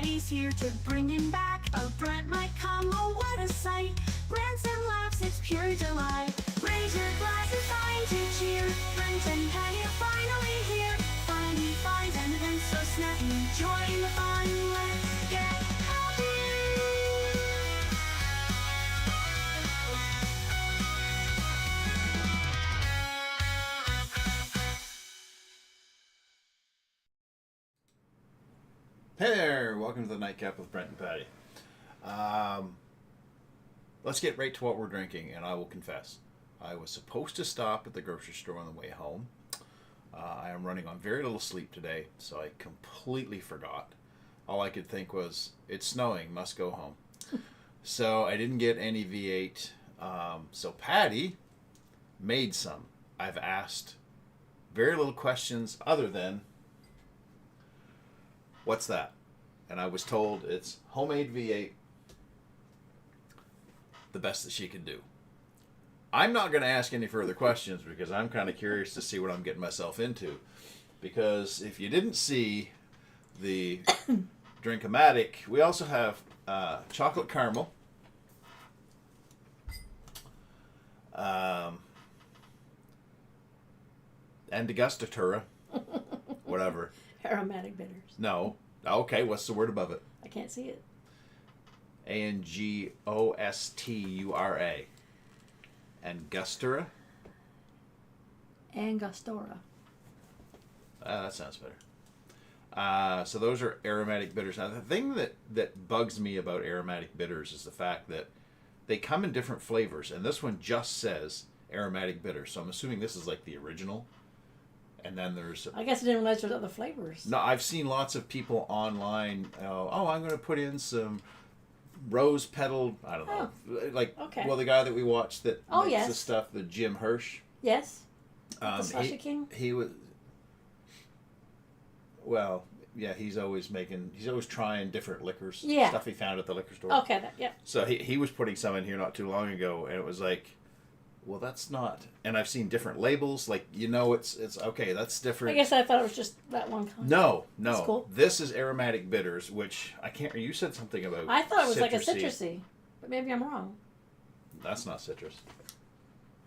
Patty's here to bring him back. A Brent might come, oh what a sight. Grants and laughs, it's pure delight. Raise your glasses, time to cheer. Brent and Patty are finally here. Funny finds and events so snappy. Join the fun, let's get happy. Hey there, welcome to the NightCap with Brent and Patty. Let's get right to what we're drinking, and I will confess. I was supposed to stop at the grocery store on the way home. I am running on very little sleep today, so I completely forgot. All I could think was, it's snowing, must go home. So I didn't get any V8. So Patty made some. I've asked very little questions other than, what's that? And I was told it's homemade V8, the best that she could do. I'm not going to ask any further questions because I'm kind of curious to see what I'm getting myself into. Because if you didn't see the Drink-O-Matic, we also have chocolate caramel, and degustatura, whatever. Aromatic bitters. No. Okay, what's the word above it? I can't see it. Angostura. Angostura? Angostura. That sounds better. So those are aromatic bitters. Now, the thing that bugs me about aromatic bitters is the fact that they come in different flavors, and this one just says aromatic bitter. So I'm assuming this is like the original. And then there's... I guess I didn't realize there's other flavors. No, I've seen lots of people online, I'm going to put in some rose petal, I don't know. Like, okay. Well, the guy that we watched that makes yes. the stuff, the Jim Hirsch. Yes. The Slushy King? He was... Well, yeah, he's always trying different liquors. Yeah. Stuff he found at the liquor store. Okay, yeah. So he was putting some in here not too long ago, and it was like... Well, that's not... And I've seen different labels. Like, it's okay, that's different. I guess I thought it was just that one kind. No. That's cool. This is aromatic bitters, which I can't... You said something about I thought it was citrusy. like a citrusy. But maybe I'm wrong. That's not citrus.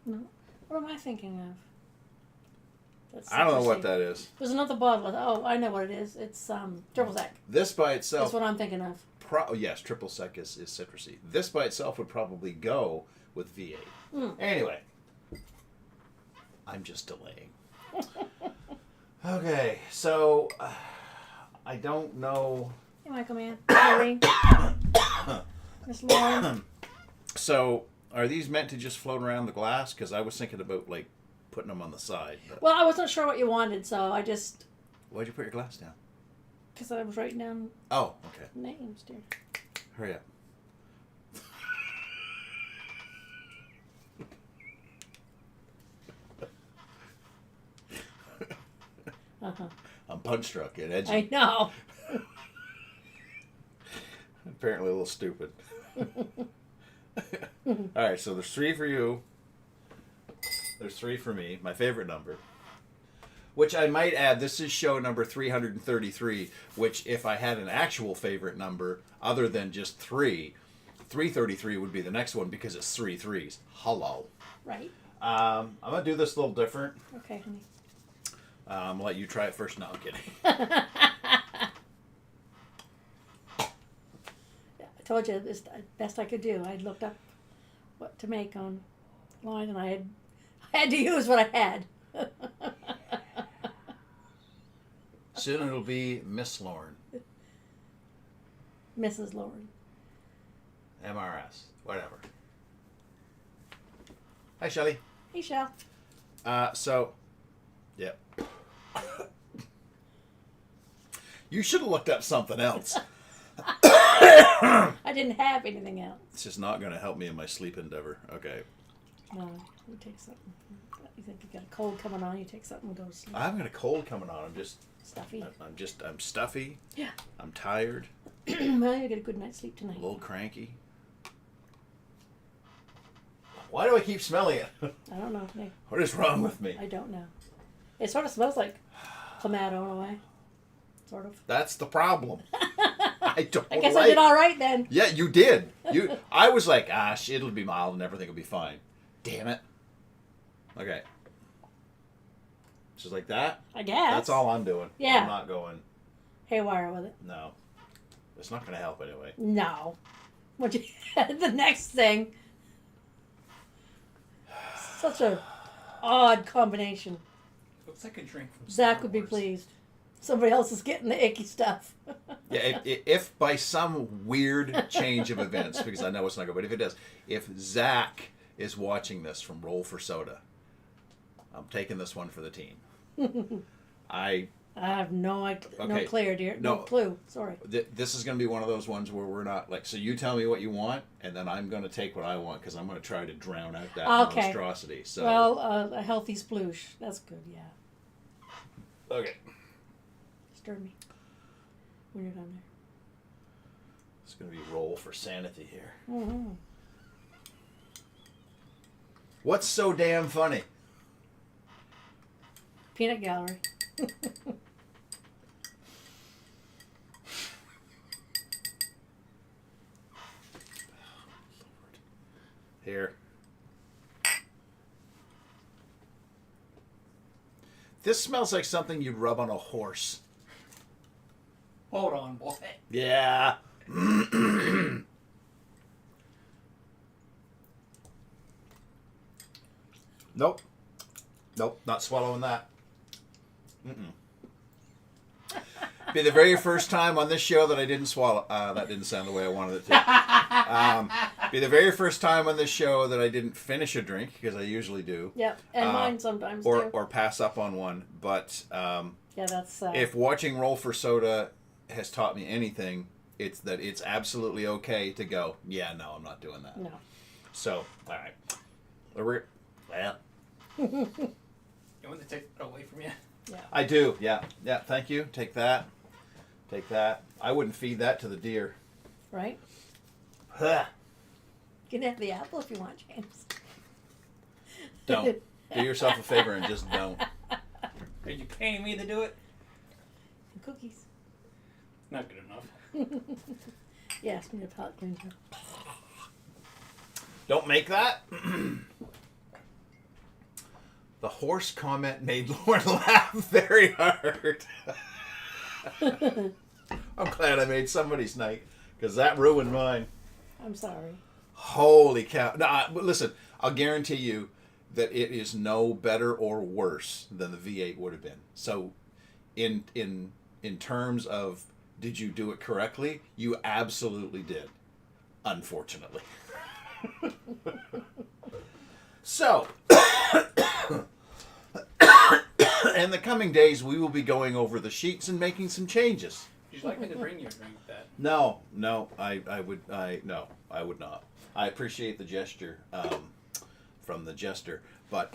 No. What am I thinking of? That's I don't know what that is. There's another bottle. Oh, I know what it is. It's triple sec. This by itself... That's what I'm thinking of. Yes, triple sec is citrusy. This by itself would probably go with V8. Anyway, I'm just delaying. Okay, so I don't know. Hey, Michael, man. Harry. Miss Lauren. So, are these meant to just float around the glass? Because I was thinking about like putting them on the side. But... Well, I wasn't sure what you wanted, so I just. Why'd you put your glass down? Because I was writing down. Oh, okay. Names, dear. Hurry up. Uh-huh. I'm punch drunk and edgy. I know. Apparently a little stupid. Alright, so there's 3 for you. There's 3 for me. My favorite number. Which I might add, this is show number 333, which if I had an actual favorite number, other than just 333 would be the next one because it's 3 threes. Hello. Right. I'm going to do this a little different. Okay, honey. I'm going to let you try it first. No, I'm kidding. Yeah, I told you this the best I could do. I looked up what to make online, and I had to use what I had. Soon it'll be Miss Lauren. Mrs. Lauren. MRS. Whatever. Hi, Shelly. Hey, Shell. Yep. You should have looked up something else. I didn't have anything else. It's just not going to help me in my sleep endeavor. Okay. No, you take something. You think you got a cold coming on, you take something and go to sleep. I haven't got a cold coming on. I'm just Stuffy. I'm stuffy. Yeah. I'm tired. Well, you get a good night's sleep A tonight. little cranky. Why do I keep smelling it? I don't know. Nick. What is wrong with me? I don't know. It sort of smells like clamato in a way. Sort of. That's the problem. I don't I guess like. I did all right then. Yeah, you did. I was like, it'll be mild and everything will be fine. Damn it. Okay. Just like that? I guess. That's all I'm doing. Yeah. I'm not going, Haywire with it. no. It's not going to help anyway. No. What you the next thing? Such a odd combination. Looks like a drink from Zach Star would be Wars. pleased. Somebody else is getting the icky stuff. Yeah, if by some weird change of events, because I know it's not good, but if it does, if Zach is watching this from Roll for Soda, I'm taking this one for the team. I have no Okay. clarity, no No. clue. Sorry. This is going to be one of those ones where we're not like, so you tell me what you want, and then I'm going to take what I want, because I'm going to try to drown out that Okay. monstrosity. So, Well, a healthy sploosh. That's good, yeah. okay. Stir me when you're done It's going to be Roll for Sanity here. there. Mm-hmm. What's so damn funny? Peanut gallery. Here. This smells like something you'd rub on a horse. Hold on, boy. Yeah. Nope. Nope, not swallowing that. Mm-mm. Be the very first time on this show that I didn't swallow. That didn't sound the way I wanted it to. Be the very first time on this show that I didn't finish a drink, because I usually do. Yep, and mine sometimes Or, too. or pass up on one. But Yeah, that's. if watching Roll for Soda has taught me anything, it's that it's absolutely okay to go, yeah, no, I'm not doing that. No. So, all right. Well, You want to take that away from you? Yeah. I do. Yeah. Yeah. Thank you. Take that. Take that. I wouldn't feed that to the deer. Right? Huh. You can have the apple if you want, James. Don't. Do yourself a favor and just don't. Are you paying me to do it? And cookies. Not good enough. Yes, me a palate cleanser. Don't make that. The horse comment made Lauren laugh very hard. I'm glad I made somebody's night, because that ruined mine. I'm sorry. Holy cow. No, listen, I'll guarantee you that it is no better or worse than the V8 would have been. So in terms of did you do it correctly, you absolutely did. Unfortunately. So, in the coming days, we will be going over the sheets and making some changes. Would you like me to bring you a drink with that? No, I would not. I appreciate the gesture from the jester, but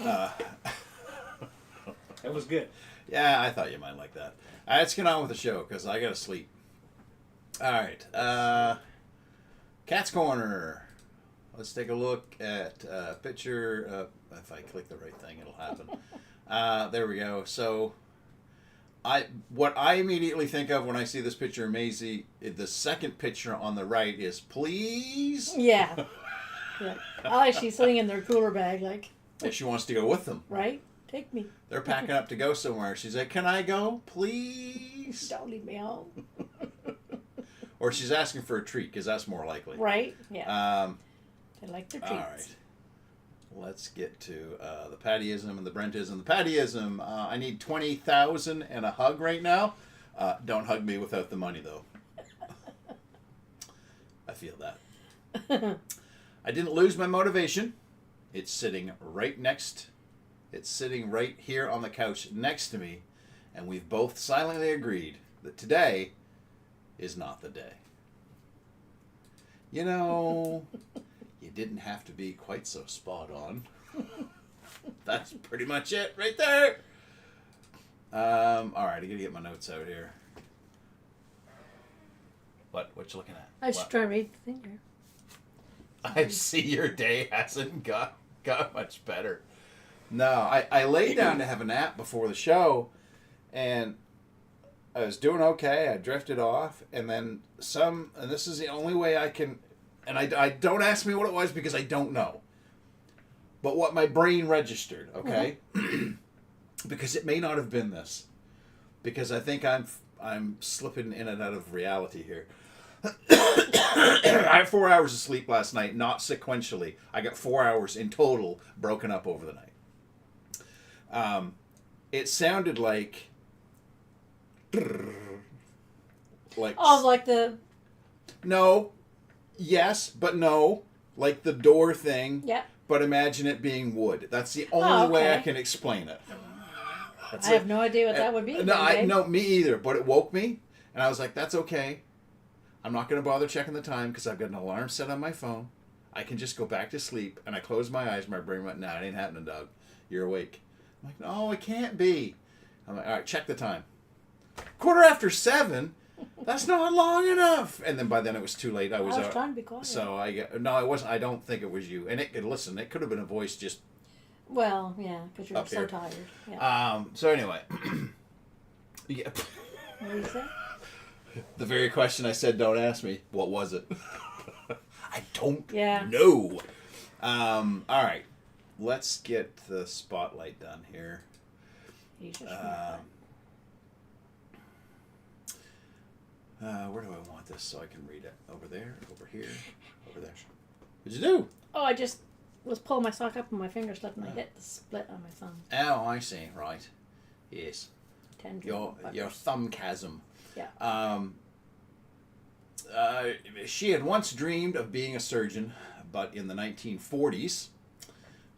It was good. yeah, I thought you might like that. Let's get on with the show, because I gotta sleep. All right, Cat's Corner. Let's take a look at a picture. If I click the right thing, it'll happen. There we go. So, what I immediately think of when I see this picture of Maisie, the second picture on the right is please. Yeah. Yeah. Oh, she's sitting in their cooler bag, like, If she wants to go with them. right? Take me. They're packing up to go somewhere. She's like, "Can I go, please?" Don't leave me home. Or she's asking for a treat, because that's more likely. Right? Yeah. Um, They like their treats. all right. Let's get to the Pattyism and the Brentism. The Pattyism, I need 20,000 and a hug right now. Don't hug me without the money, though. I feel that. I didn't lose my motivation. It's sitting right here on the couch next to me, and we've both silently agreed that today is not the day. You know, you didn't have to be quite so spot on. That's pretty much it right there. All right, I gotta get my notes out here. What you looking at? I should What? try to read the thing here. I see your day hasn't got much better. No, I laid down to have a nap before the show, and I was doing okay. I drifted off, and then and this is the only way I can, and I don't ask me what it was because I don't know. But what my brain registered, okay? Because it may not have been this. Because I think I'm slipping in and out of reality here. I had 4 hours of sleep last night, not sequentially. I got 4 hours in total broken up over the night. It sounded like Oh, like the... No. Yes, but no. Like the door thing. Yeah. But imagine it being wood. That's the only way I okay. can explain it. That's I have no idea what that would be. No, me either. But it woke me, and I was like, "That's okay. I'm not going to bother checking the time because I've got an alarm set on my phone. I can just go back to sleep." And I closed my eyes. My brain went, "Nah, it ain't happening, Doug. You're awake." I'm like, "No, it can't be." I'm like, "All right, check the time. 7:15. That's not long enough." And then by then it was too late. I was trying to be quiet. So no, it wasn't. I don't think it was you. And it could have been a voice just. Well, yeah, because you're Up so here. tired. Yeah. So anyway, yeah. What do you say? The very question I said, "Don't ask me." What was it? I don't Yeah. know. All right, let's get the spotlight done here. You should Where do I want this so I can read it? Over there, over here, over there. What'd you do? Oh, I just was pulling my sock up and my finger slipped and I hit the split on my thumb. Oh, I see. Right. Yes. Tendon. Your thumb chasm. Yeah. She had once dreamed of being a surgeon, but in the 1940s,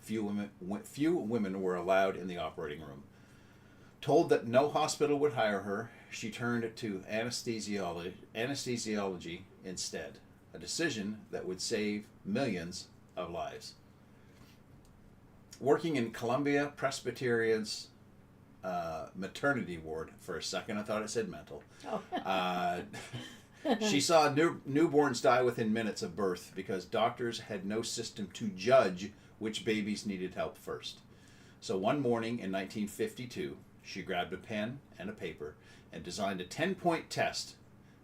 few women were allowed in the operating room. Told that no hospital would hire her, she turned to anesthesiology instead, a decision that would save millions of lives. Working in Columbia Presbyterian's maternity ward for a second, I thought it said mental. Oh. She saw newborns die within minutes of birth because doctors had no system to judge which babies needed help first. So one morning in 1952, she grabbed a pen and a paper and designed a 10-point test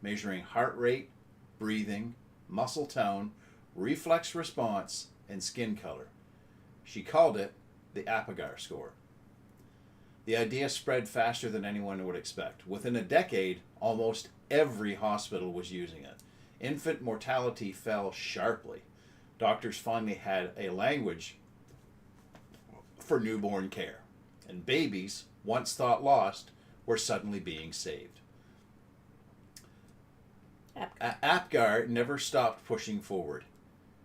measuring heart rate, breathing, muscle tone, reflex response, and skin color. She called it the Apgar score. The idea spread faster than anyone would expect. Within a decade, almost every hospital was using it. Infant mortality fell sharply. Doctors finally had a language for newborn care, and babies, once thought lost, were suddenly being saved. Apgar never stopped pushing forward.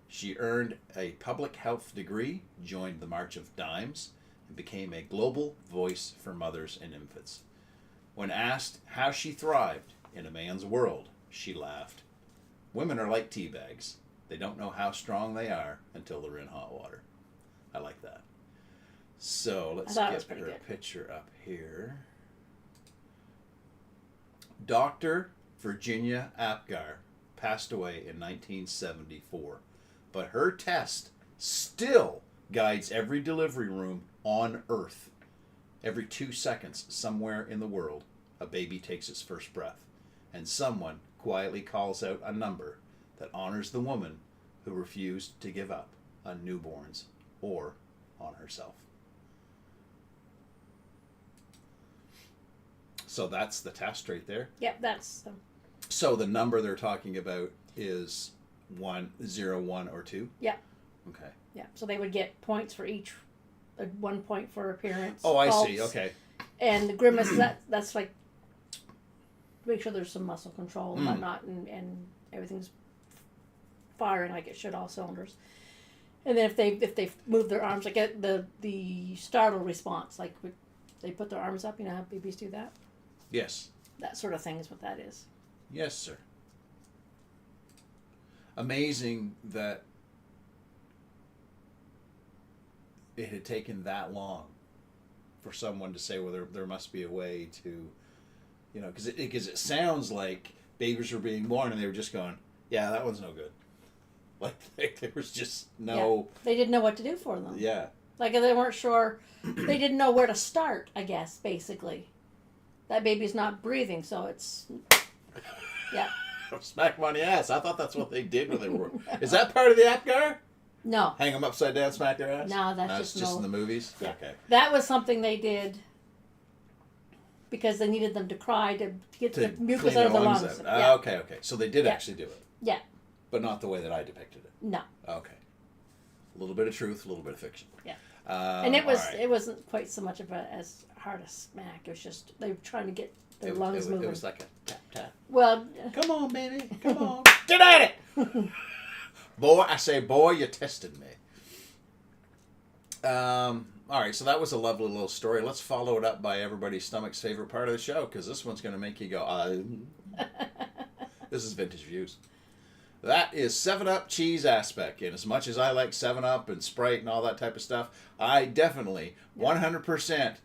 She earned a public health degree, joined the March of Dimes, and became a global voice for mothers and infants. When asked how she thrived in a man's world, she laughed. Women are like tea bags. They don't know how strong they are until they're in hot water. I like that. So let's get her picture up here. Dr. Virginia Apgar passed away in 1974, but her test still guides every delivery room on Earth. Every 2 seconds, somewhere in the world, a baby takes its first breath, and someone quietly calls out a number that honors the woman who refused to give up on newborns or on herself. So that's the test right there. Yep, that's... So the number they're talking about is 1, 0, 1, or 2? Yeah. Okay. Yeah, so they would get points for each, 1 point for appearance. Oh, I pulse, see. Okay. And the grimace, that's like, make sure there's some muscle control and whatnot, and everything's firing like it should, all cylinders. And then if they move their arms, like the startle response, like they put their arms up, you know how babies do that? Yes. That sort of thing is what that is. Yes, sir. Amazing that it had taken that long for someone to say, well, there must be a way to, you know, because it sounds like babies were being born and they were just going, yeah, that one's no good. Like there was just no... Yeah. They didn't know what to do for them. Yeah. Like they weren't sure, they didn't know where to start, I guess, basically. that baby's not breathing, so it's, yeah. Smack them on the ass. I thought that's what they did when they were. Is that part of the APGAR? No. Hang them upside down, smack their ass? No, that's it's just just no. in the movies? Yeah. Okay. That was something they did because they needed them to cry to get the mucus out of the lungs. Yeah. Okay. So they did actually do it. Yeah. But not the way that I depicted it. No. Okay. A little bit of truth, a little bit of fiction. Yeah. And it all right. it wasn't quite so much of as hard a smack. It was just they were trying to get their lungs moving. It was like a tap tap. Well, Come on, baby. Come on. Get at it. Boy, I say, boy, you tested me. All right, so that was a lovely little story. Let's follow it up by everybody's stomach's favorite part of the show, because this one's going to make you go, This is Vintage Views. That is 7-Up cheese aspect. And as much as I like 7-Up and Sprite and all that type of stuff, I definitely, 100%,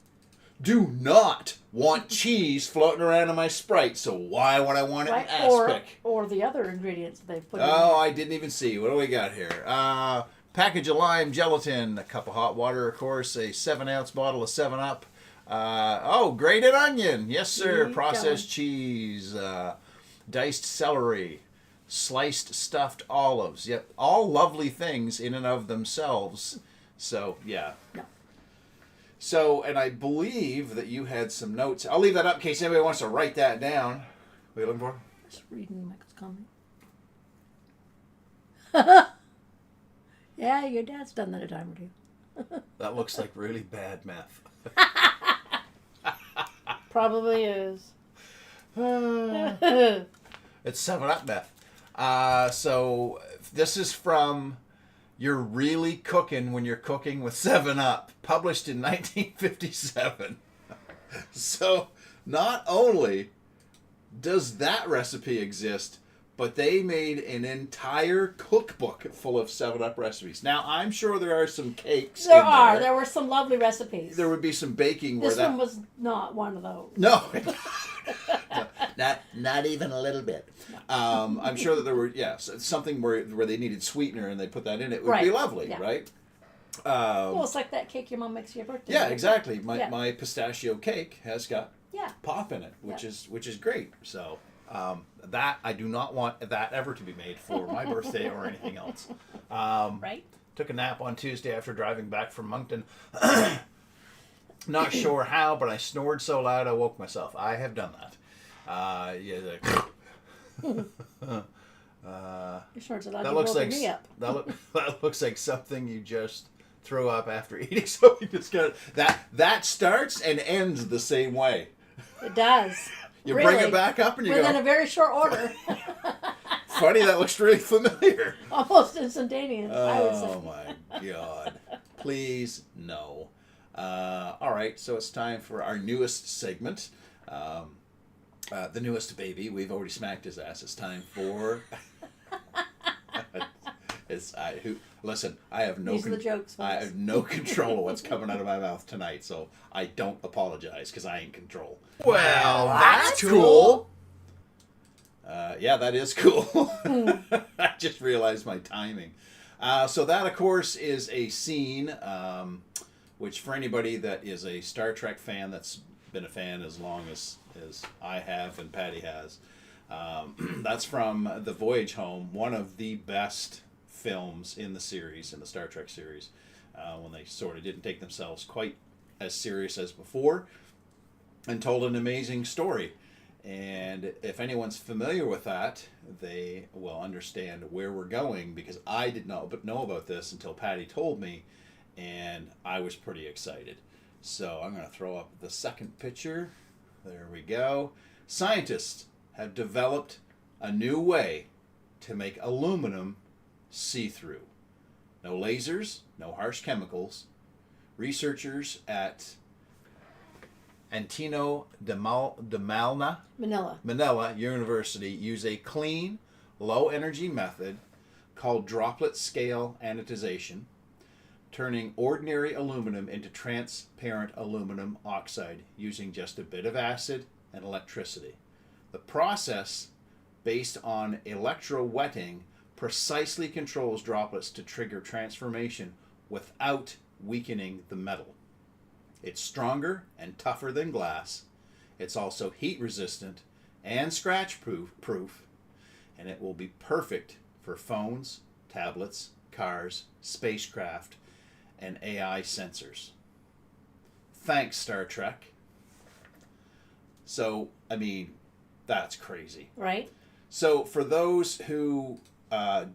do not want cheese floating around in my Sprite. So why would I want it in aspic? Or the other ingredients they put in. Oh, I didn't even see. What do we got here? Package of lime gelatin, a cup of hot water, of course, a 7-ounce bottle of 7-Up. Grated onion. Yes, sir. Processed cheese. Diced celery. Sliced stuffed olives. Yep. All lovely things in and of themselves. So, yeah. No. So, and I believe that you had some notes. I'll leave that up in case anybody wants to write that down. What are you looking for? Just reading Michael's comment. Yeah, your dad's done that a time or two. That looks like really bad meth. Probably is. It's 7-Up meth. So this is from You're Really Cooking When You're Cooking with 7-Up, published in 1957. So not only does that recipe exist, but they made an entire cookbook full of 7-Up recipes. Now, I'm sure there are some cakes in there. There were some lovely recipes. There would be some baking This where that... one was not one of those. No. Not even a little bit. I'm sure that there were, something where they needed sweetener and they put that in. It would be lovely, right? Well, it's like that cake your mom makes for your birthday. Yeah, exactly. My pistachio cake has got pop in it, which is great. So that I do not want that ever to be made for my birthday or anything else. Right. Took a nap on Tuesday after driving back from Moncton. Not sure how, but I snored so loud I woke myself. I have done that. Your snorts allowed that you looks woken like me up. that looks like something you just throw up after eating something. That starts and ends the same way. It does. You bring it back up and you within go. a very short order. Funny, that looks really familiar. Almost instantaneous, I would say. Oh my God! Please no. All right, so it's time for our newest segment. The newest baby. We've already smacked his ass. It's time for. Listen, I have no. These are the jokes, I folks. have no control of what's coming out of my mouth tonight, so I don't apologize because I ain't in control. Well, that's cool. Yeah, that is cool. I just realized my timing. So that, of course, is a scene, which for anybody that is a Star Trek fan that's been a fan as long as I have and Patty has, that's from The Voyage Home, one of the best films in the series, in the Star Trek series, when they sort of didn't take themselves quite as serious as before and told an amazing story. And if anyone's familiar with that, they will understand where we're going, because I did not know about this until Patty told me, and I was pretty excited. So I'm going to throw up the second picture. There we go. Scientists have developed a new way to make aluminum see-through. No lasers, no harsh chemicals. Researchers at Antino de Manila University use a clean, low-energy method called droplet scale anodization, turning ordinary aluminum into transparent aluminum oxide using just a bit of acid and electricity. The process, based on electrowetting, precisely controls droplets to trigger transformation without weakening the metal. It's stronger and tougher than glass, It's also heat resistant and scratch proof, and it will be perfect for phones, tablets, cars, spacecraft, and AI sensors. Thanks, Star Trek. So, I mean, that's crazy. Right? So, for those who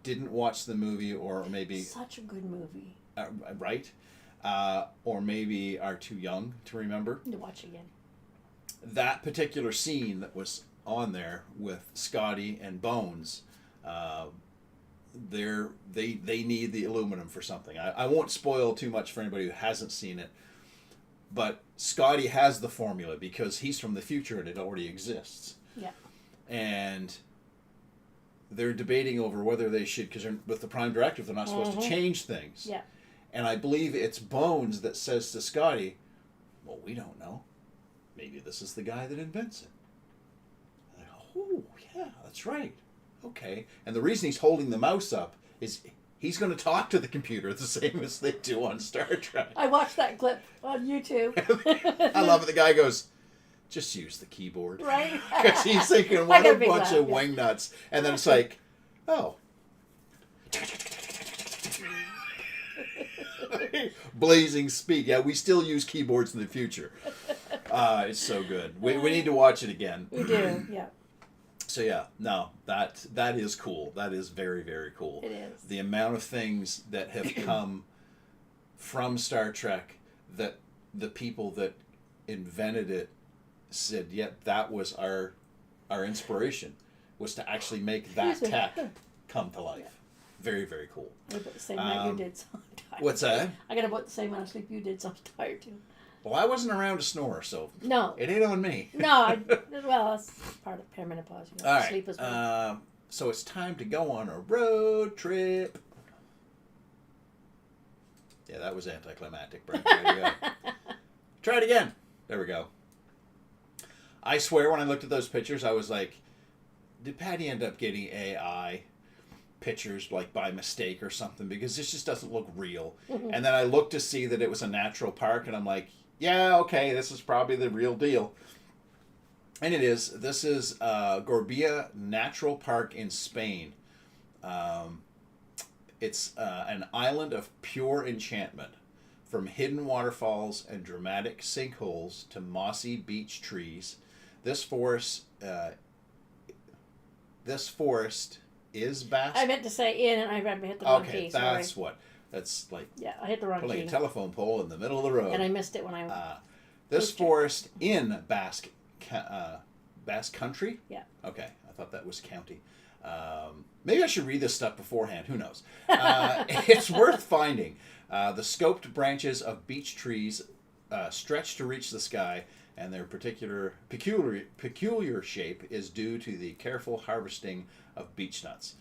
didn't watch the movie, or maybe Such a good movie. right, or maybe are too young to remember, To watch again. that particular scene that was on there with Scotty and Bones, they need the aluminum for something. I won't spoil too much for anybody who hasn't seen it, but Scotty has the formula because he's from the future and it already exists. Yeah. And they're debating over whether they should, because with the Prime Directive, they're not supposed to change things. Yeah. And I believe it's Bones that says to Scotty, well, we don't know. Maybe this is the guy that invents it. And I go, oh, yeah, that's right. Okay. And the reason he's holding the mouse up is he's going to talk to the computer the same as they do on Star Trek. I watched that clip on YouTube. I love it. The guy goes, just use the keyboard. Right? Because he's thinking, I what got a a big bunch laugh, of yeah. wingnuts. And then it's like, oh. Blazing speed. Yeah, we still use keyboards in the future. It's so good. We need to watch it again. We do, yeah. So yeah, no, that is cool. That is very, very cool. It is. The amount of things that have come from Star Trek that the people that invented it said, yeah, that was our inspiration, was to actually make that Excuse me. tech come to life. Yeah. Very, very cool. I got the same night you did, so I'm tired. What's that? I got about the same amount of sleep you did, so I'm tired too. Well, I wasn't around to snore, so No. it ain't on me. No, well, that's part of perimenopause. You know, All right. sleep is one. So it's time to go on a road trip. Yeah, that was anticlimactic, Brent. There you go. Try it again. There we go. I swear, when I looked at those pictures, I was like, did Patty end up getting AI pictures like by mistake or something? Because this just doesn't look real. And then I looked to see that it was a natural park, and I'm like, yeah, okay, this is probably the real deal. And it is. This is Gorbea Natural Park in Spain. It's an island of pure enchantment. From hidden waterfalls and dramatic sinkholes to mossy beach trees, this forest is Basque. I meant to say in, and I hit the wrong Okay, key. Sorry. that's what. That's like Yeah, I hit the wrong putting key. a telephone pole in the middle of the road. And I missed it when I... This Please check. forest in Basque Country? Yeah. Okay, I thought that was county. Maybe I should read this stuff beforehand. Who knows? It's worth finding. The scoped branches of beech trees stretch to reach the sky, and their peculiar shape is due to the careful harvesting of beech nuts.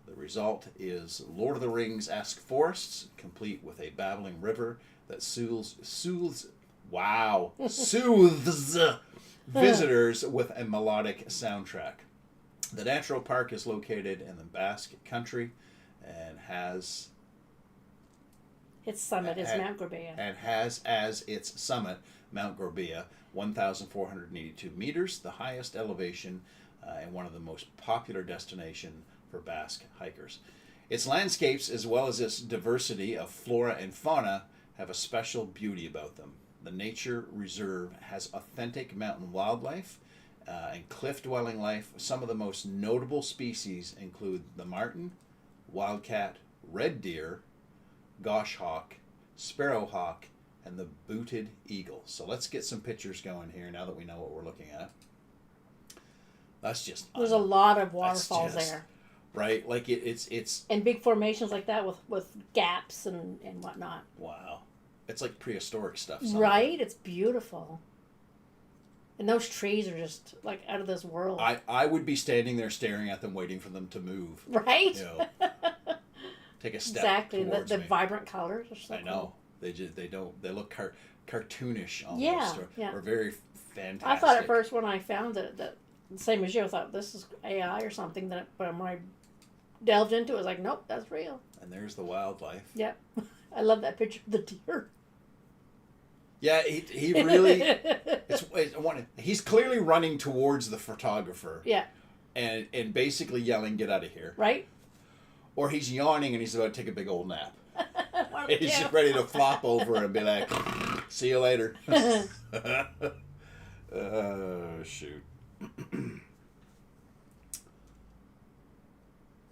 The result is Lord of the Rings-esque forests, complete with a babbling river that soothes visitors with a melodic soundtrack. The natural park is located in the Basque Country and has Its summit is Mount Gorbea. and has as its summit Mount Gorbea, 1,482 meters, the highest elevation and one of the most popular destinations for Basque hikers. Its landscapes, as well as its diversity of flora and fauna, have a special beauty about them. The nature reserve has authentic mountain wildlife and cliff-dwelling life. Some of the most notable species include the marten, wildcat, red deer, goshawk, sparrowhawk, and the booted eagle. So let's get some pictures going here now that we know what we're looking at. That's just There's a lot of that's waterfalls just- there. right. Like it's And big formations like that with gaps and whatnot. wow. It's like prehistoric stuff. some of Right? It's beautiful. And those trees are just like out of this world. it. I would be standing there staring at them, waiting for them to move. Right? You know, take a step Exactly. towards The me. vibrant colors are so I know. They look cartoonish almost, Yeah, yeah. or very fantastic. I thought at first when I found it that same as you, I thought this is AI or something. But when I delved into it, I was like, nope, that's real. And there's the wildlife. Yep. I love that picture of the deer. Yeah, he really. He's clearly running towards the photographer. Yeah. And basically yelling, "Get out of here!" Right. Or he's yawning and he's about to take a big old nap. One of the He's two. just ready to flop over and be like, "See you later." Shoot.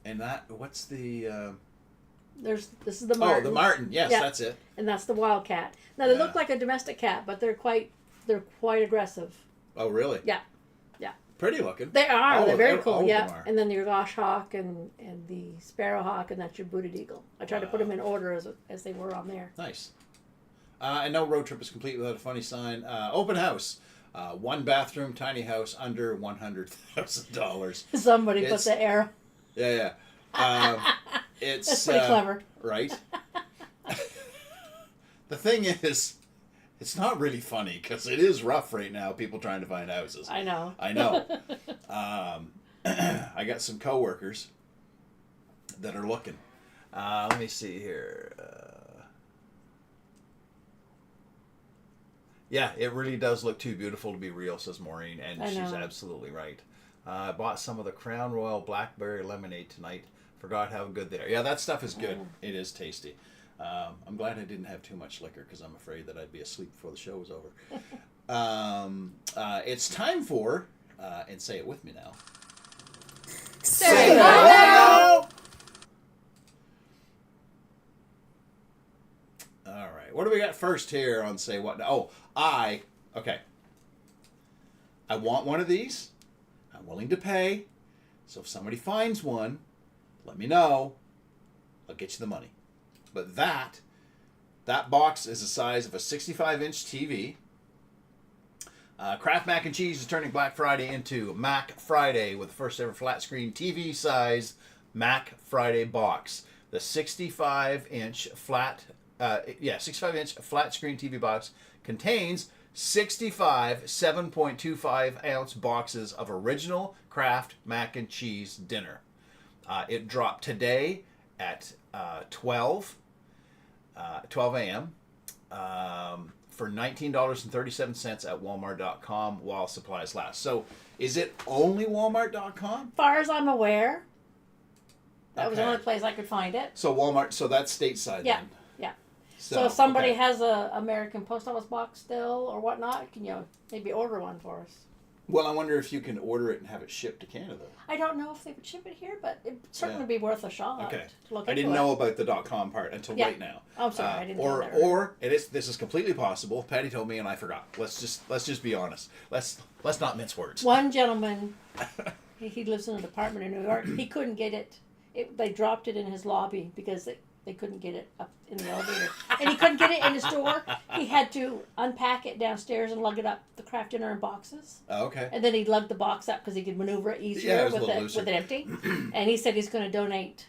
And what's the? This is the Martin. Oh, the Martin. Yes, Yeah. that's it. And that's the wildcat. Now they Yeah. look like a domestic cat, but they're quite aggressive. Oh, really? Yeah. Pretty looking. They are. All They're of- very all cool. of Yeah. them are. And then your goshawk and the sparrowhawk, and that's your booted eagle. I tried to put them in order as they were on there. Nice. And no road trip is complete without a funny sign. Open house. 1 bathroom, tiny house, under $100,000. Somebody put It's- the arrow. Yeah. It's That's pretty clever. Right? The thing is, it's not really funny because it is rough right now, people trying to find houses. I know. I know. I got some coworkers that are looking. Let me see here. Yeah, it really does look too beautiful to be real, says Maureen, and I she's know. absolutely right. I bought some of the Crown Royal Blackberry Lemonade tonight. Forgot how good they are. Yeah, that stuff is good. It is tasty. I'm glad I didn't have too much liquor because I'm afraid that I'd be asleep before the show was over. It's time for, and say it with me now. Say hello! All right. What do we got first here on Say What? Oh, okay. I want one of these. I'm willing to pay. So if somebody finds one, let me know. I'll get you the money. But that box is the size of a 65-inch TV. Kraft Mac and Cheese is turning Black Friday into Mac Friday with the first ever flat screen TV size Mac Friday box. The 65-inch flat screen TV box contains 65 7.25 ounce boxes of original Kraft Mac and Cheese dinner. It dropped today at 12 a.m. For $19.37 at Walmart.com while supplies last. So, is it only Walmart.com? As far as I'm aware, that was the Okay. only place I could find it. So Walmart. So that's stateside. Yeah, Then. yeah. So if somebody okay. has a American Post Office box still or whatnot, can maybe order one for us? Well, I wonder if you can order it and have it shipped to Canada. I don't know if they would ship it here, but it'd certainly Yeah. be worth a shot. Okay. To look I into didn't it. know about the .com part until Yeah. right now. I'm sorry, I didn't know that. Or this is completely possible. Patty told me and I forgot. Let's just be honest. Let's not mince words. One gentleman, he lives in an apartment in New York. He couldn't get it. They dropped it in his lobby because they couldn't get it up in the elevator, and he couldn't get it in his store. He had to unpack it downstairs and lug it up the Kraft dinner in boxes. Oh, okay. And then he lugged the box up because he could maneuver it Yeah, easier it was a with little looser. it empty. And he said he's going to donate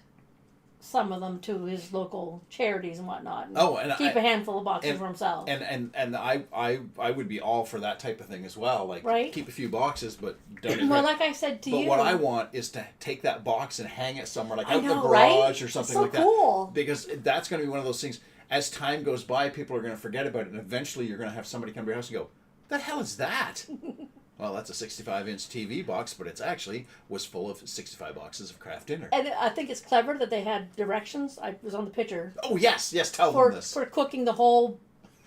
some of them to his local charities and whatnot. And Oh, and keep a handful of boxes for himself. And I would be all for that type of thing as well. Like Right. keep a few boxes, but don't. Well, like I said to But you. what I want is to take that box and hang it somewhere, like I out in the know, garage right? or something So like cool. that. Because that's going to be one of those things. As time goes by, people are going to forget about it, and eventually you're going to have somebody come to your house and go, "The hell is that?" Well, that's a 65-inch TV box, but it's actually was full of 65 boxes of Kraft dinner. And I think it's clever that they had directions. I was on the picture Oh yes, tell for them this. for cooking the whole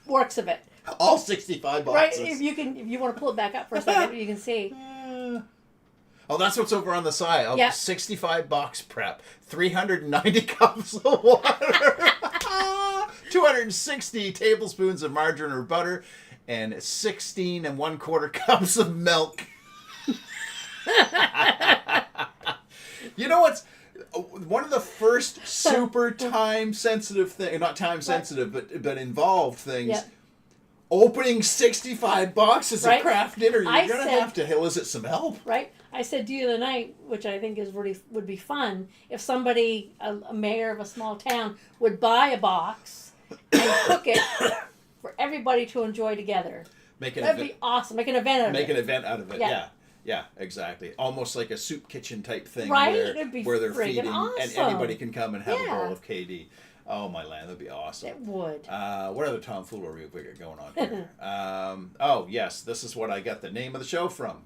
works of it. All 65 Right? boxes. If you want to pull it back up for a second, you can see. Oh, that's what's over on the side. Oh, Yeah. 65 box prep, 390 cups of water, 260 tablespoons of margarine or butter, and 16 1/4 cups of milk. You know what's one of the first super time sensitive thing, not time sensitive, but involved things. Yeah. Opening 65 boxes Right. of Kraft dinner, you're I gonna said- have to elicit some help. Right? I said to you the other night, which I think is really would be fun, if somebody, a mayor of a small town, would buy a box and cook it for everybody to enjoy together. Make an That'd event. be awesome. Make an event of Make it. an event out of it. Yeah. Yeah, exactly. Almost like a soup kitchen type thing, Right? where, It'd be where they're friggin' feeding, and awesome. anybody can come and have a Yeah. bowl of KD. Oh my land, that'd be awesome. It would. What other tomfoolery have we got going on here? Oh yes, this is what I got the name of the show from.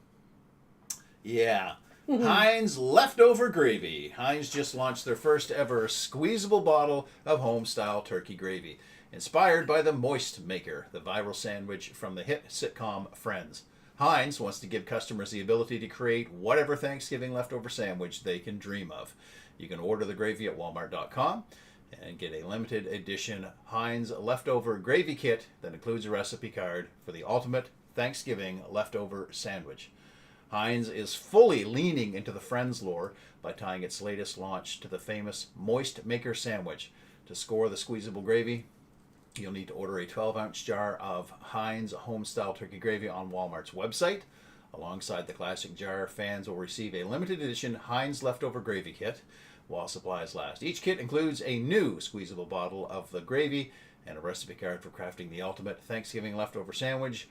Yeah. Heinz Leftover Gravy. Heinz just launched their first ever squeezable bottle of home-style turkey gravy, inspired by the Moist Maker, the viral sandwich from the hit sitcom Friends. Heinz wants to give customers the ability to create whatever Thanksgiving leftover sandwich they can dream of. You can order the gravy at walmart.com and get a limited edition Heinz Leftover Gravy Kit that includes a recipe card for the ultimate Thanksgiving leftover sandwich. Heinz is fully leaning into the Friends lore by tying its latest launch to the famous Moist Maker sandwich. To score the squeezable gravy, you'll need to order a 12-ounce jar of Heinz home-style turkey gravy on Walmart's website. Alongside the classic jar, fans will receive a limited edition Heinz Leftover Gravy Kit while supplies last. Each kit includes a new squeezable bottle of the gravy and a recipe card for crafting the ultimate Thanksgiving leftover sandwich,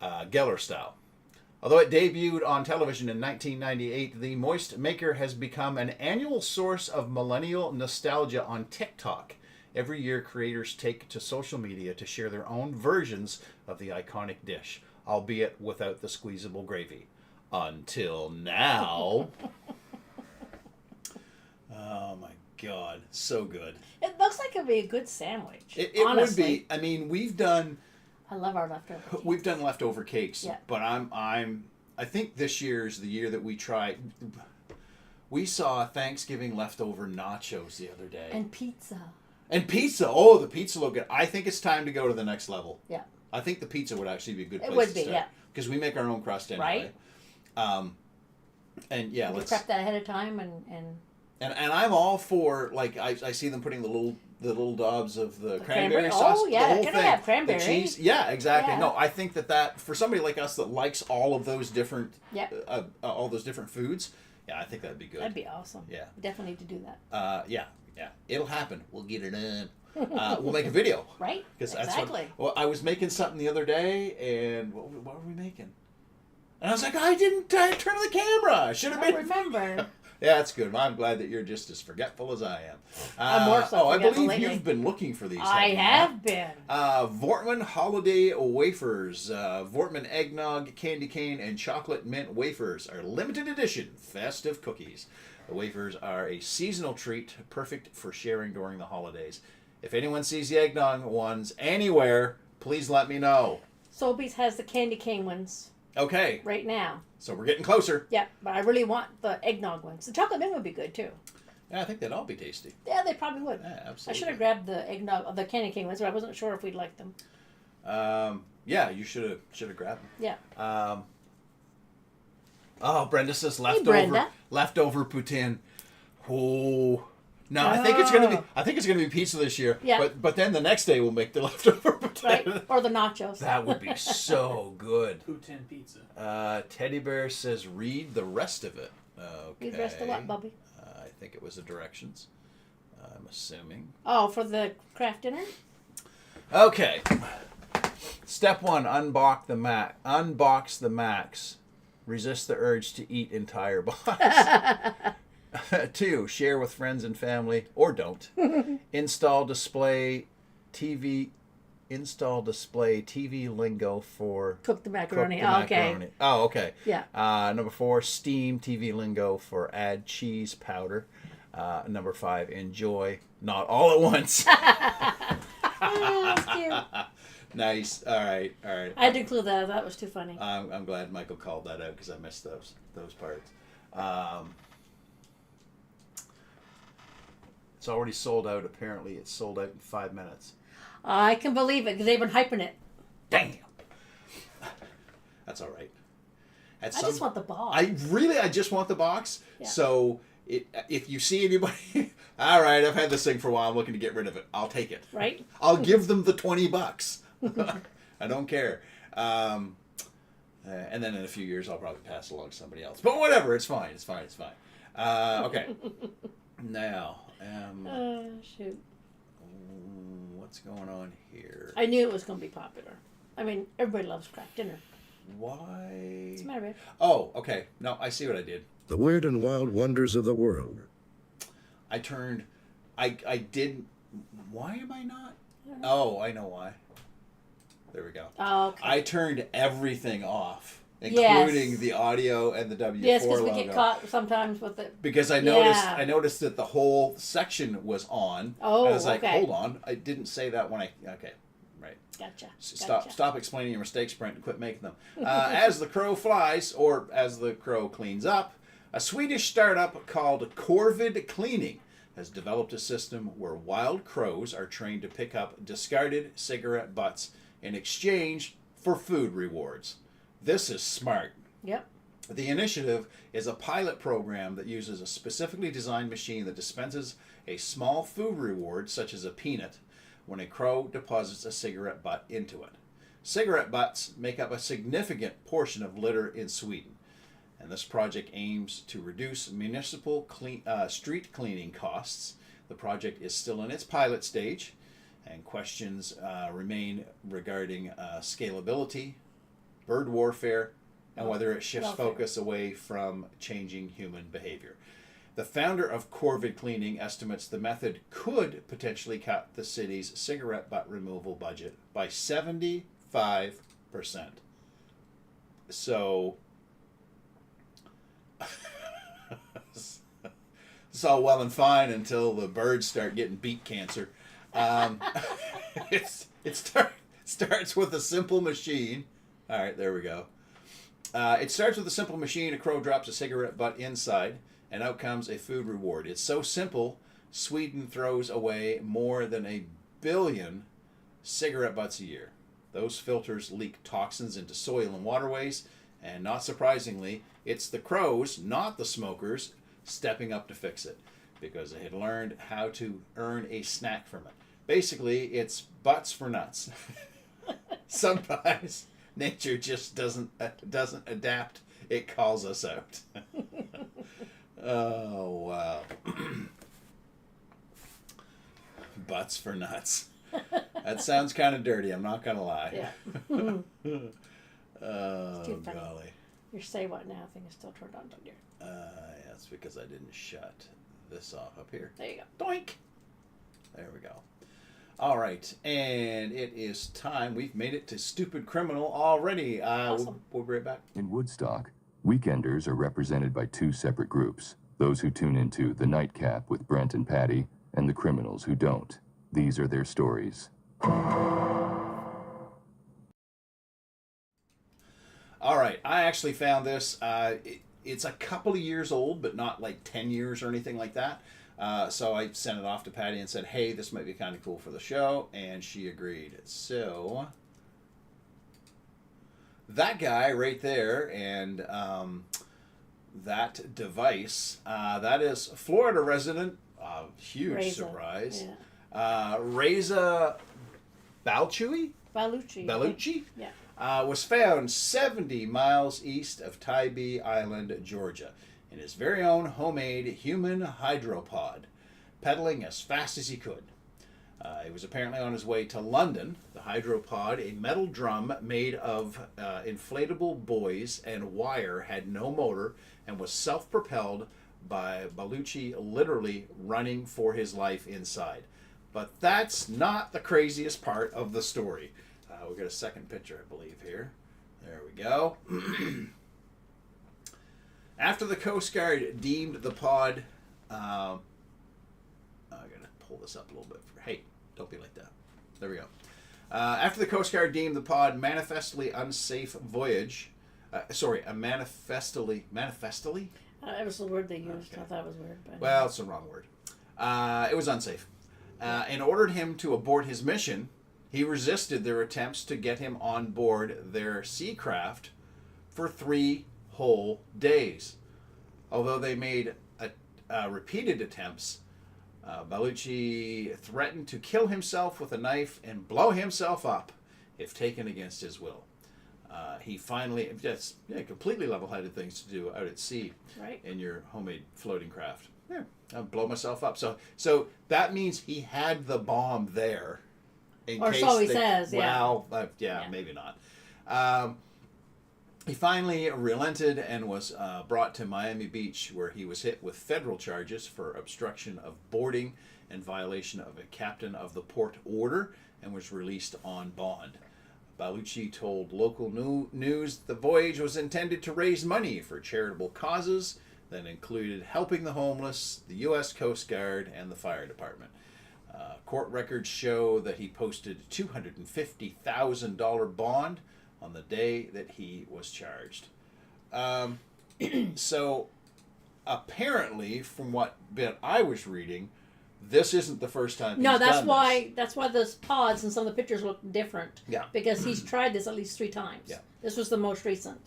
Geller style. Although it debuted on television in 1998, the Moist Maker has become an annual source of millennial nostalgia on TikTok. Every year, creators take to social media to share their own versions of the iconic dish, albeit without the squeezable gravy. Until now. Oh my God, so good. It looks like it'd be a good sandwich. It would honestly. be. I mean, we've done I love our leftover. We've done leftover cakes, Yeah. but I think this year is the year that we tried. We saw Thanksgiving leftover nachos the other day. And pizza. And pizza. Oh, the pizza look good. I think it's time to go to the next level. Yeah. I think the pizza would actually be a good place It would to be, start. yeah. Because we make our own crust anyway. Right. And yeah, You let's. prep that ahead of time and And I'm all for, like, I see them putting the little daubs of the cranberry cranberry- sauce. oh, yeah, the whole gotta thing. have cranberry. The cheese. Yeah, exactly. Yeah. No, I think that for somebody like us that likes all of those different, Yep. all those different foods, yeah, I think that'd be good. that'd be awesome. Yeah. We definitely need to do that. Yeah, it'll happen. We'll get it done. We'll make a video. Right? Because Exactly. that's what. Well, I was making something the other day, and what were we making? And I was like, I didn't turn on the camera. I should have I been. remember. Yeah, that's good. I'm glad that you're just as forgetful as I am. I'm more so I forgetful believe lately. you've been looking for these. I haven't you? have been. Vortman Holiday Wafers, Vortman Eggnog, Candy Cane, and Chocolate Mint Wafers are limited edition festive cookies. The wafers are a seasonal treat, perfect for sharing during the holidays. If anyone sees the eggnog ones anywhere, please let me know. Sobeys has the candy cane ones Okay, right now. so we're getting closer. Yeah, but I really want the eggnog ones. The chocolate mint would be good too. Yeah, I think they'd all be tasty. Yeah, they probably would. Yeah, I absolutely. should have grabbed the eggnog, the candy cane ones, but I wasn't sure if we'd like them. Yeah, you should have grabbed them. Yeah. Oh, Brenda says Brenda. leftover poutine. Oh. No, I think it's gonna be pizza this year. Yeah. But then the next day we'll make the leftover poutine. Right? Or the nachos. That would be so good. Poutine pizza. Teddy Bear says read the rest of it. Okay. Read the rest of what, Bubby? I think it was the directions. I'm assuming. Oh, for the craft dinner? Okay. Step 1, unbox the Max. Resist the urge to eat entire box. 2, share with friends and family, or don't. Install display TV lingo for Cook the macaroni. cook the Oh, okay. macaroni. Oh, okay. Yeah. Number 4, steam TV lingo for add cheese powder. Number 5, enjoy not all at once. Oh, that's cute. Nice. All right. I had to include that. That was too funny. I'm glad Michael called that out because I missed those parts. It's already sold out. Apparently, it's sold out in 5 minutes. I can believe it because they've been hyping it. Damn. That's all right. I just want the box. I just want the box. Yeah. So if you see anybody, all right, I've had this thing for a while. I'm looking to get rid of it. I'll take it. Right? I'll give them the $20. I don't care. And then in a few years, I'll probably pass along to somebody else. But whatever, it's fine. Okay. Now, Shoot. what's going on here? I knew it was going to be popular. I mean, everybody loves craft dinner. Why? What's the matter, babe? Oh, okay. No, I see what I did. The weird and wild wonders of the world. I did Why am I not? I don't know. Oh, I know why. There we go. Oh, okay. I turned everything off, including Yes. the audio and the W4 Yes, because we logo. get caught sometimes with it. Because I noticed that the whole section was on. Oh, and I was like, okay. hold on, I didn't say that when I. Okay, right. Gotcha. Stop explaining your mistakes, Brent, and quit making them. As the crow flies, or as the crow cleans up, a Swedish startup called Corvid Cleaning has developed a system where wild crows are trained to pick up discarded cigarette butts in exchange for food rewards. This is smart. Yep. The initiative is a pilot program that uses a specifically designed machine that dispenses a small food reward, such as a peanut, when a crow deposits a cigarette butt into it. Cigarette butts make up a significant portion of litter in Sweden, and this project aims to reduce municipal street cleaning costs. The project is still in its pilot stage, and questions remain regarding scalability, bird warfare, and whether it shifts focus away from changing human behavior. The founder of Corvid Cleaning estimates the method could potentially cut the city's cigarette butt removal budget by 75%. So, it's all well and fine until the birds start getting beak cancer. It starts with a simple machine. All right, there we go. It starts with a simple machine. A crow drops a cigarette butt inside, and out comes a food reward. It's so simple, Sweden throws away more than 1 billion cigarette butts a year. Those filters leak toxins into soil and waterways, and not surprisingly, it's the crows, not the smokers, stepping up to fix it, because they had learned how to earn a snack from it. Basically, it's butts for nuts. Sometimes nature just doesn't adapt. It calls us out. Oh, wow. Butts for nuts. That sounds kind of dirty, I'm not going to lie. Yeah. Oh, too funny. golly. Your say what now thing is still turned on, don't you? Yeah, it's because I didn't shut this off up here. There you go. Doink! There we go. All right, and it is time. We've made it to Stupid Criminal already. Awesome. We'll be right back. In Woodstock, weekenders are represented by 2 separate groups. Those who tune into the NightCap with Brent and Patty, and the criminals who don't. These are their stories. All right, I actually found this. It's a couple of years old, but not like 10 years or anything like that. So I sent it off to Patty and said, hey, this might be kind of cool for the show, and she agreed. So that guy right there and that device, that is Florida resident, huge Reza. surprise, Yeah. Reza Balchui? Baluchi. Baluchi? Yeah. Was found 70 miles east of Tybee Island, Georgia, in his very own homemade human hydropod, pedaling as fast as he could. He was apparently on his way to London. The hydropod, a metal drum made of inflatable buoys and wire, had no motor and was self-propelled by Baluchi literally running for his life inside. But that's not the craziest part of the story. We've got a second picture, I believe, here. There we go. After the Coast Guard deemed the pod... I'm going to pull this up a little bit. Hey, don't be like that. There we go. After the Coast Guard deemed the pod manifestly unsafe voyage... manifestly... It was the word they used. Okay. I thought it was weird. But Well, it's the wrong word. It was unsafe. And ordered him to abort his mission. He resisted their attempts to get him on board their sea craft for 3 whole days. Although they made repeated attempts, Baluchi threatened to kill himself with a knife and blow himself up if taken against his will. He finally, completely level-headed things to do out at sea, right. in your homemade floating craft. Yeah, I'll blow myself up. So that means he had the bomb there. Or so he says, yeah. Well, yeah, maybe not. He finally relented and was brought to Miami Beach, where he was hit with federal charges for obstruction of boarding and violation of a captain of the port order, and was released on bond. Baluchi told local news the voyage was intended to raise money for charitable causes that included helping the homeless, the U.S. Coast Guard, and the fire department. Court records show that he posted $250,000 bond on the day that he was charged. So apparently, from what bit I was reading, this isn't the first time No, he's that's done why. this. That's why those pods and some of the pictures look different. Yeah. Because he's tried this at least 3 times. Yeah. This was the most recent.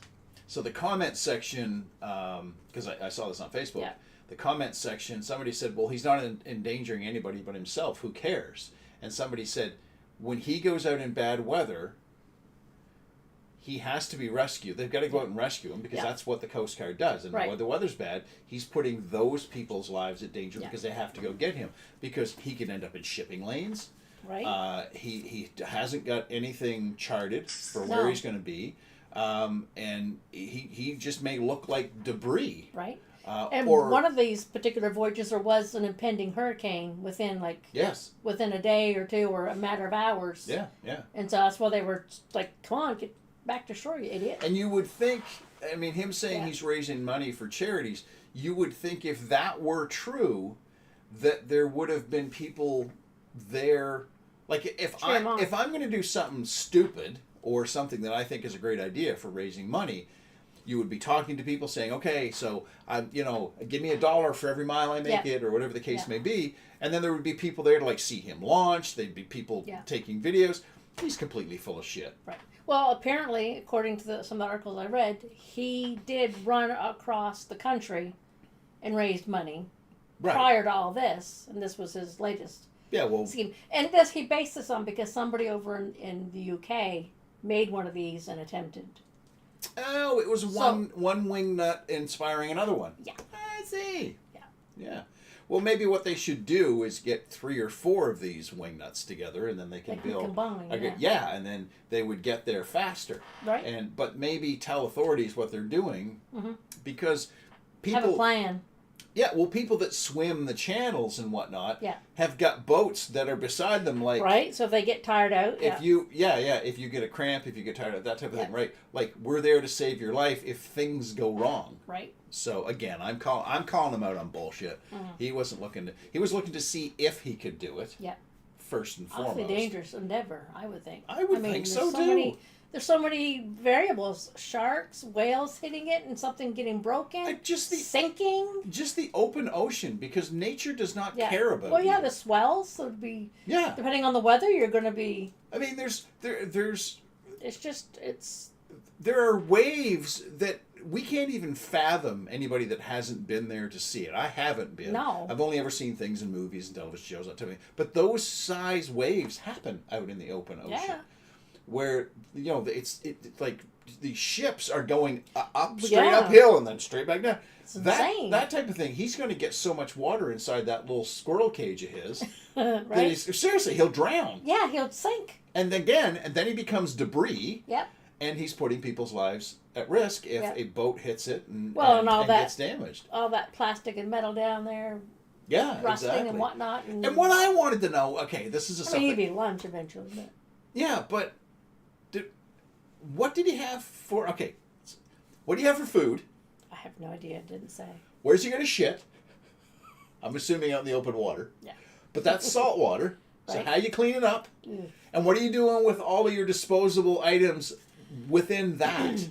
So the comment section, because I saw this on Facebook, Yeah. the comment section, somebody said, well, he's not endangering anybody but himself. Who cares? And somebody said, when he goes out in bad weather, he has to be rescued. They've got to go out and rescue him because Yeah. that's what the Coast Guard does. And Right. when the weather's bad, he's putting those people's lives at danger Yeah. because they have to go get him. Because he could end up in shipping lanes. Right. He hasn't got anything charted for No. where he's going to be. And he just may look like debris. Right. And Or one of these particular voyages, there was an impending hurricane within within a day or two or a matter of hours. Yeah, yeah. And so that's why they were like, "Come on, get back to shore, you idiot." And you would think, I mean, him saying Yeah. he's raising money for charities, you would think if that were true, that there would have been people there. Like if Cheer him on. I'm going to do something stupid or something that I think is a great idea for raising money, you would be talking to people saying, okay, so give me $1 for every mile I make Yeah. it, or whatever the case Yeah. may be. And then there would be people there to like see him launch. There'd be people Yeah. taking videos. He's completely full of shit. Right. Well, apparently, according to some of the articles I read, he did run across the country and raised money Right. prior to all this, and this was his latest Yeah. Well. scheme. And he based this on because somebody over in the UK made one of these and attempted. Oh, it was one wing nut inspiring another one. Yeah. I see. Yeah. Yeah. Well, maybe what they should do is get 3 or 4 of these wing nuts together, and then they can They can build. combine, Yeah, and then they would get there faster. Right. But maybe tell authorities what they're doing, because people Have a plan. Yeah, well, people that swim the channels and whatnot Yeah. have got boats that are beside them, like Right? So if they get tired out. if you if you get a cramp, if you get tired of that type of thing, right? Like we're there to save your life if things go wrong. Right. So again, I'm calling him out on bullshit. He wasn't looking to. He was looking to see if he could do it. Yeah. First and Awfully foremost. dangerous endeavor, I would think. I would think there's so, too. There's so many variables: sharks, whales hitting it, and something getting broken, sinking. Just the open ocean, because nature does not Yeah. care about. Well, yeah, you. the swells would be. Yeah. Depending on the weather, you're going to be. I mean, there's It's. there are waves that we can't even fathom. Anybody that hasn't been there to see it. I haven't been. No. I've only ever seen things in movies and television shows. That type of thing. But those size waves happen out in the open ocean. Yeah. Where it's like the ships are going up straight Yeah. uphill and then straight back down. It's insane. That type of thing. He's going to get so much water inside that little squirrel cage of his that Right. seriously he'll drown. Yeah, he'll sink. And then he becomes debris. Yep. And he's putting people's lives at risk if Yep. a boat hits it and all that gets damaged. All that plastic and metal down there, Yeah, rusting exactly. and whatnot. And what I wanted to know, okay, this is a I mean, he'd something. be lunch eventually, but Yeah, but what did he have for? Okay, what do you have for food? I have no idea. It didn't say. Where's he going to shit? I'm assuming out in the open water. Yeah. But that's salt water. So Right. how you clean it up? Mm. And what are you doing with all of your disposable items within that?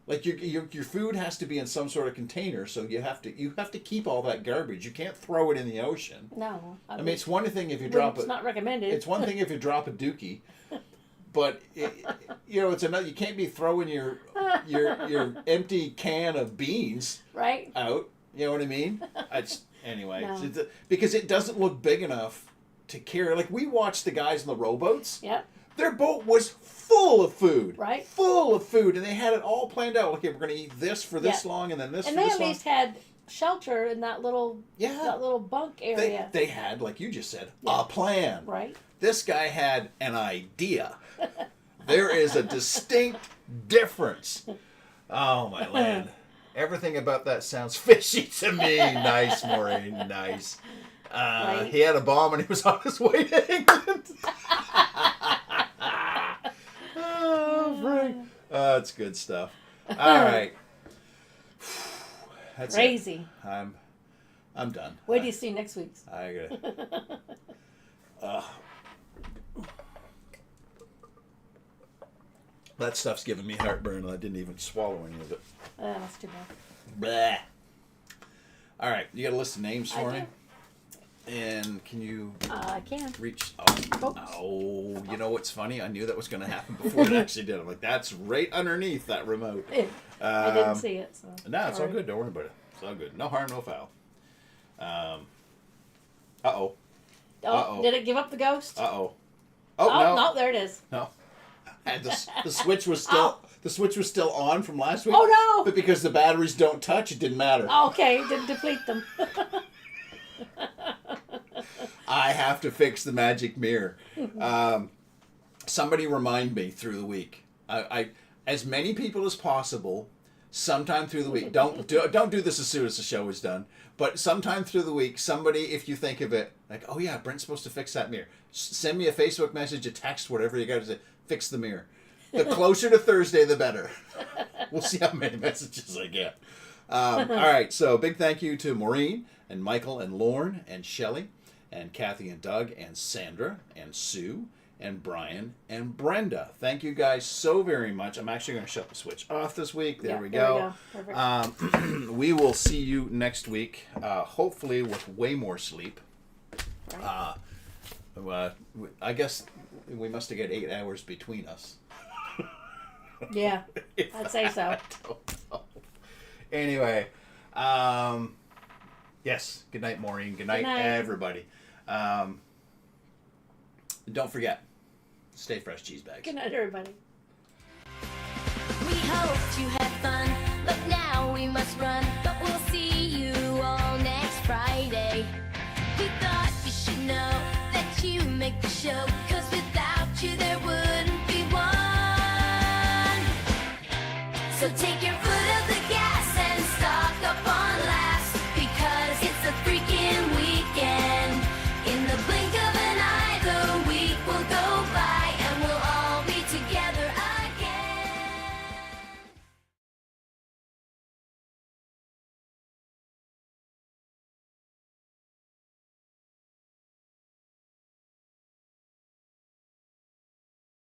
Like your food has to be in some sort of container, so you have to keep all that garbage. You can't throw it in the ocean. No. I mean, it's one thing if you drop It's not recommended. It's one thing if you drop a dookie, but it's another. You can't be throwing your empty can of beans right. out. You know what I mean? Anyway, No. because it doesn't look big enough to carry. Like we watched the guys in the rowboats. Yep. Their boat was full of food. Right. Full of food, and they had it all planned out. Okay, we're going to eat this for this long, and then this And for they this at long. least had shelter in that little bunk area. They had, like you just said, a plan. Right. This guy had an idea. There is a distinct difference Oh, my land. Everything about that sounds fishy to me. Nice, Maureen. Nice. Right? He had a bomb and he was on his way to England. Oh, Frank. That's good stuff. All right. That's Crazy. it. I'm done. Wait do you see next week's? I gotta. That stuff's giving me heartburn, and I didn't even swallow any of it. That's too bad. Bleh. All right, you got a list of names for I me? And can you I can. reach? Oops. Oh, you know what's funny? I knew that was going to happen before it actually did. I'm like, that's right underneath that remote. I didn't see it. So. No, it's all Sorry. good. Don't worry about it. It's all good. No harm, no foul. Uh-oh. Uh-oh. Did it give up the ghost? Uh-oh. Oh, No. there it is. No. And the switch was still the switch was still on from last week. Oh, no. But because the batteries don't touch, it didn't matter. Okay, didn't deplete them. I have to fix the magic mirror. Somebody remind me through the week. I as many people as possible, sometime through the week. Don't do this as soon as the show is done. But sometime through the week, somebody, if you think of it, like, oh yeah, Brent's supposed to fix that mirror. Send me a Facebook message, a text, whatever you got to say. Fix the mirror. The closer to Thursday, the better. We'll see how many messages I get. All right, so big thank you to Maureen and Michael and Lorne and Shelley and Kathy and Doug and Sandra and Sue and Brian and Brenda. Thank you guys so very much. I'm actually going to shut the switch off this week. There we go. Perfect. We will see you next week, hopefully with way more sleep. Right. I guess we must have got 8 hours between us. Yeah, I'd say so. I don't know. Anyway, yes. Good night, Maureen. Good night, everybody. Don't forget, stay fresh, cheese bags. Good night, everybody. We hoped you had fun, but now we must run. But we'll see you